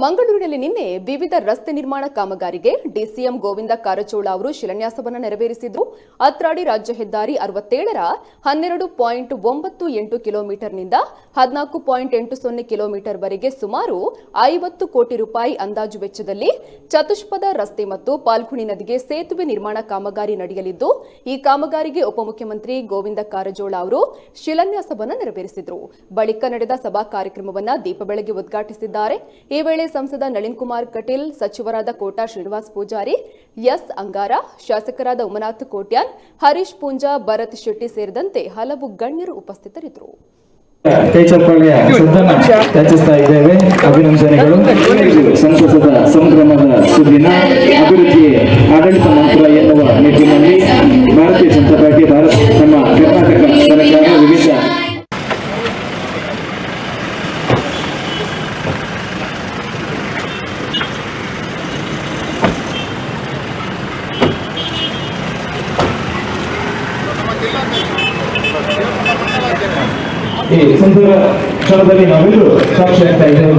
ಮಂಗಳೂರಿನಲ್ಲಿ ನಿನ್ನೆ ವಿವಿಧ ರಸ್ತೆ ನಿರ್ಮಾಣ ಕಾಮಗಾರಿಗೆ ಡಿಸಿಎಂ ಗೋವಿಂದ ಕಾರಜೋಳ ಅವರು ಶಿಲಾನ್ಯಾಸವನ್ನು ನೆರವೇರಿಸಿದರು. ಅತ್ರಾಡಿ ರಾಜ್ಯ ಹೆದ್ದಾರಿ 67ರ 12.98 ಕಿಲೋಮೀಟರ್ನಿಂದ 14.80 ಕಿಲೋಮೀಟರ್ ವರೆಗೆ ಸುಮಾರು 50 ಕೋಟಿ ರೂಪಾಯಿ ಅಂದಾಜು ವೆಚ್ಚದಲ್ಲಿ ಚತುಷ್ಪಥ ರಸ್ತೆ ಮತ್ತು ಪಾಲ್ಗುಣಿ ನದಿಗೆ ಸೇತುವೆ ನಿರ್ಮಾಣ ಕಾಮಗಾರಿ ನಡೆಯಲಿದ್ದು, ಈ ಕಾಮಗಾರಿಗೆ ಉಪಮುಖ್ಯಮಂತ್ರಿ ಗೋವಿಂದ ಕಾರಜೋಳ ಅವರು ಶಿಲಾನ್ಯಾಸವನ್ನು ನೆರವೇರಿಸಿದರು. ಬಳಿಕ ನಡೆದ ಸಭಾ ಕಾರ್ಯಕ್ರಮವನ್ನು ದೀಪ ಬೆಳಗ್ಗೆ ಉದ್ಘಾಟಿಸಿದ್ದಾರೆ. ಈ ವೇಳೆ ಸಂಸದ ನಳಿನ್ ಕುಮಾರ್ ಕಟೀಲ್, ಸಚಿವರಾದ ಕೋಟಾ ಶ್ರೀನಿವಾಸ್ ಪೂಜಾರಿ, ಎಸ್ ಅಂಗಾರ, ಶಾಸಕರಾದ ಉಮನಾಥ್ ಕೋಟ್ಯಾನ್, ಹರೀಶ್ ಪೂಂಜಾ, ಭರತ್ ಶೆಟ್ಟಿ ಸೇರಿದಂತೆ ಹಲವು ಗಣ್ಯರು ಉಪಸ್ಥಿತರಿದ್ದರು. ಅಭಿನಂದನೆಗಳು. ಸಂಸದದ ಸಂಭ್ರಮದ ಸುದಿನ ಅಭಿವೃದ್ಧಿ ಆಡಳಿತ ಮಾತ್ರ ಎನ್ನುವ ನಿಟ್ಟಿನಲ್ಲಿ ಭಾರತೀಯ ಜನತಾ ಪಾರ್ಟಿ ನಮ್ಮ ಕರ್ನಾಟಕ ಸರ್ಕಾರ ವಿವಿಧ ಈ ಸುಂದರ ಕ್ಷಣದಲ್ಲಿ ನಾವೆಲ್ಲರೂ ಸಾಕ್ಷಿ ಆಗ್ತಾ ಇದ್ದೇವೆ.